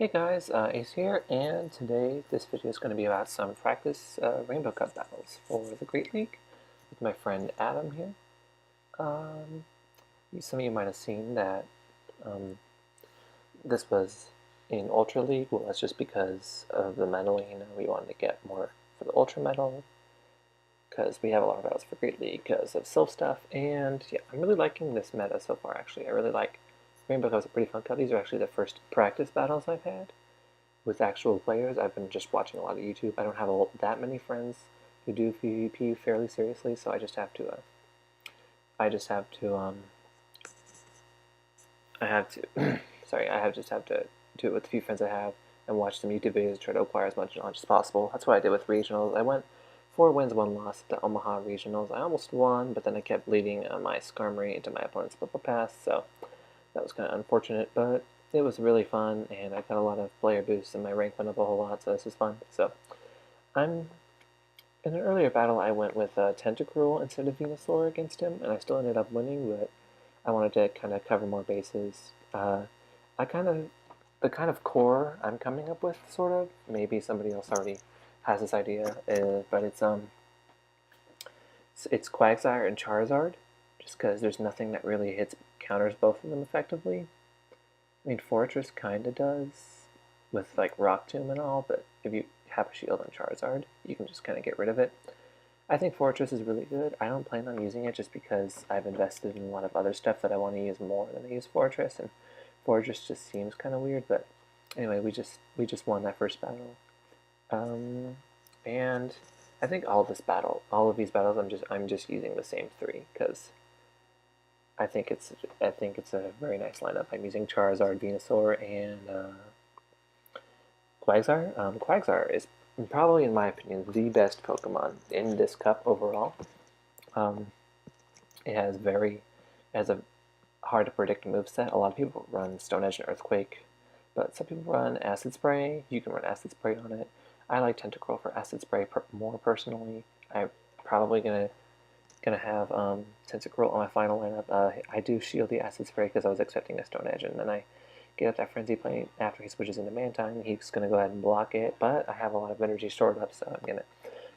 Hey guys, Ace here, and today this video is going to be about some practice Rainbow Cup battles for the Great League with my friend Adam here. Um, some of you might have seen that um, this was in Ultra League. Well, that's just because of the medaling. We wanted to get more for the Ultra medal because we have a lot of battles for Great League because of Sylph stuff. And yeah, I'm really liking this meta so far. Actually, I really like Rainbow Cup. Is a pretty fun cup. These are actually the first practice battles I've had with actual players. I've been just watching a lot of YouTube. I don't have that many friends who do PvP fairly seriously, so I just have to, sorry, I just have to do it with the few friends I have and watch some YouTube videos to try to acquire as much knowledge as possible. That's what I did with regionals. I went 4 wins, 1 loss at the Omaha regionals. I almost won, but then I kept leading my Skarmory into my opponent's Bubble Pass, so that was kind of unfortunate, but it was really fun, and I got a lot of player boosts, and my rank went up a whole lot, so this is fun. So, in an earlier battle, I went with Tentacruel instead of Venusaur against him, and I still ended up winning, but I wanted to kind of cover more bases. The kind of core I'm coming up with, sort of, maybe somebody else already has this idea, but it's Quagsire and Charizard, just because there's nothing that really counters both of them effectively. I mean, Fortress kind of does, with like Rock Tomb and all, but if you have a shield on Charizard, you can just kind of get rid of it. I think Fortress is really good. I don't plan on using it just because I've invested in a lot of other stuff that I want to use more than I use Fortress, and Fortress just seems kind of weird. But anyway, we just won that first battle, and I think all of these battles, I'm just using the same 3 because I think it's a very nice lineup. I'm using Charizard, Venusaur, and Quagsire. Quagsire is probably, in my opinion, the best Pokemon in this cup overall. Um, it has a hard to predict moveset. A lot of people run Stone Edge and Earthquake, but some people run Acid Spray. You can run Acid Spray on it. I like Tentacruel for Acid Spray more personally. I'm probably gonna have Tentacruel on my final lineup. I do shield the Acid Spray because I was expecting a Stone Edge, and then I get up that Frenzy Plane after he switches into Mantine. He's gonna go ahead and block it, but I have a lot of energy stored up, so I'm gonna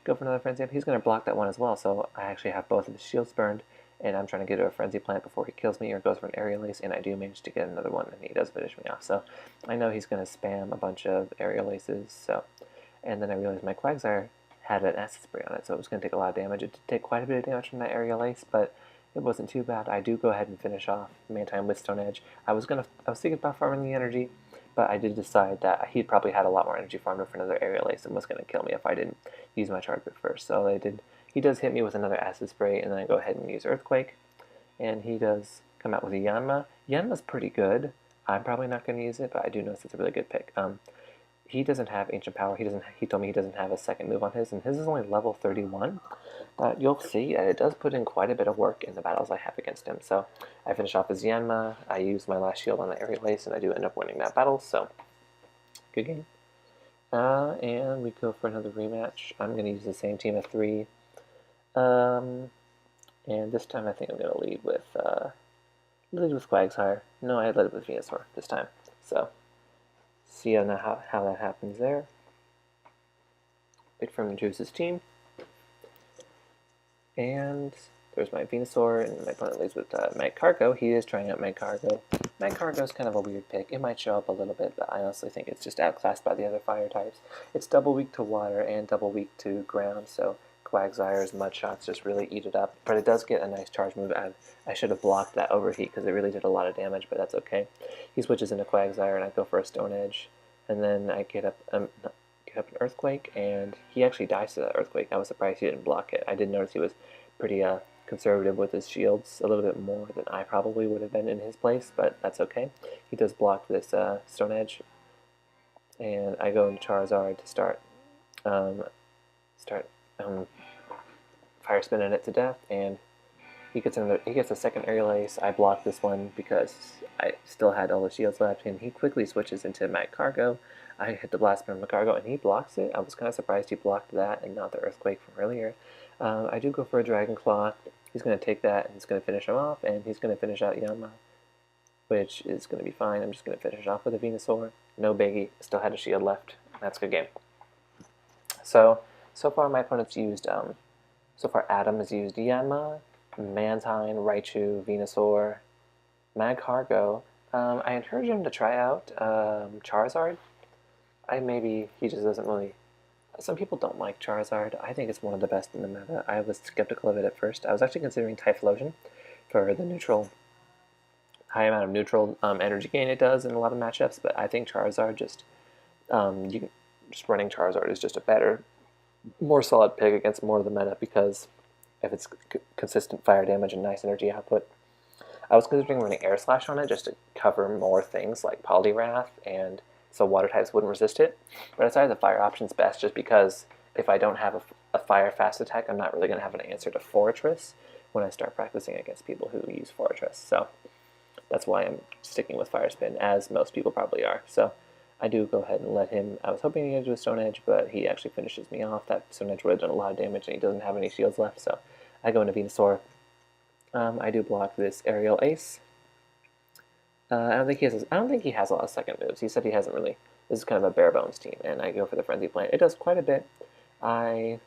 go for another Frenzy Up. He's gonna block that one as well, so I actually have both of his shields burned, and I'm trying to get to a Frenzy Plant before he kills me or goes for an Aerial Ace, and I do manage to get another one, and he does finish me off. So I know he's gonna spam a bunch of Aerial Aces. And then I realized my Quagsire had an Acid Spray on it, so it was going to take a lot of damage. It did take quite a bit of damage from that Aerial Ace, but it wasn't too bad. I do go ahead and finish off Mantine with Stone Edge. I was thinking about farming the energy, but I did decide that he probably had a lot more energy farmed for another Aerial Ace and was going to kill me if I didn't use my charge move first. So I did. He does hit me with another Acid Spray, and then I go ahead and use Earthquake, and he does come out with a Yanma. Yanma's pretty good. I'm probably not going to use it, but I do notice it's a really good pick. He doesn't have Ancient Power. He told me he doesn't have a second move on his, and his is only level 31. But you'll see that it does put in quite a bit of work in the battles I have against him. So I finish off his Yanma. I use my last shield on the Aerial Ace, and I do end up winning that battle. So good game. And we go for another rematch. I'm going to use the same team of 3. And this time I think I'm going to lead with Quagsire. No, I led with Venusaur this time. So see how that happens there. Pick from Juice's team. And there's my Venusaur, and my opponent leads with Magcargo. He is trying out Magcargo. Magcargo is kind of a weird pick. It might show up a little bit, but I honestly think it's just outclassed by the other fire types. It's double weak to water and double weak to ground, so Quagsire's Mud Shots just really eat it up. But it does get a nice charge move. I should have blocked that overheat because it really did a lot of damage, but that's okay. He switches into Quagsire, and I go for a Stone Edge. And then I get up an Earthquake, and he actually dies to that Earthquake. I was surprised he didn't block it. I did notice he was pretty conservative with his shields, a little bit more than I probably would have been in his place, but that's okay. He does block this Stone Edge, and I go into Charizard to start fire spinning it to death, and he gets a second Aerial Ace. I block this one because I still had all the shields left, and he quickly switches into Magcargo. I hit the Blast from Magcargo, and he blocks it. I was kind of surprised he blocked that and not the Earthquake from earlier. I do go for a Dragon Claw. He's going to take that, and he's going to finish him off, and he's going to finish out Yanma. which is going to be fine. I'm just going to finish it off with a Venusaur. No biggie. Still had a shield left. That's a good game. So far my opponent's used, so far Adam has used Yanma, Mantine, Raichu, Venusaur, Magcargo. I encourage him to try out Charizard. Maybe he just doesn't really. Some people don't like Charizard. I think it's one of the best in the meta. I was skeptical of it at first. I was actually considering Typhlosion for the neutral, high amount of neutral energy gain it does in a lot of matchups. But I think Charizard just just running Charizard is just a better, more solid pick against more of the meta because of its consistent fire damage and nice energy output. I was considering running Air Slash on it just to cover more things like Poliwrath, and so water types wouldn't resist it. But I decided the fire option's best just because if I don't have a fire fast attack, I'm not really going to have an answer to Fortress when I start practicing against people who use Fortress. So that's why I'm sticking with Fire Spin, as most people probably are. So I do go ahead and let him. I was hoping to get to a Stone Edge, but he actually finishes me off. That Stone Edge would have done a lot of damage, and he doesn't have any shields left, so I go into Venusaur. I do block this Aerial Ace. I don't think he has a lot of second moves. He said he hasn't really. This is kind of a bare bones team, and I go for the Frenzy Plant. It does quite a bit. The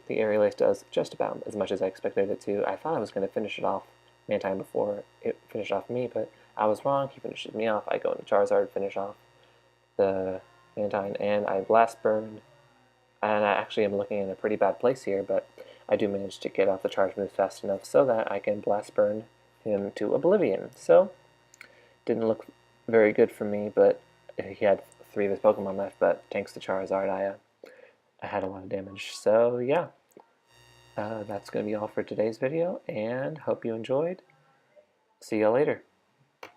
Aerial Ace does just about as much as I expected it to. I thought I was going to finish it off Mantine before it finished off me, but I was wrong. He finishes me off. I go into Charizard, finish off the Mantine, and I Blast Burn. And I actually am looking in a pretty bad place here, but I do manage to get off the charge move fast enough so that I can Blast Burn him to Oblivion. So, didn't look very good for me, but he had 3 of his Pokemon left, but thanks to Charizard, I had a lot of damage. So, yeah, that's going to be all for today's video, and hope you enjoyed. See you later.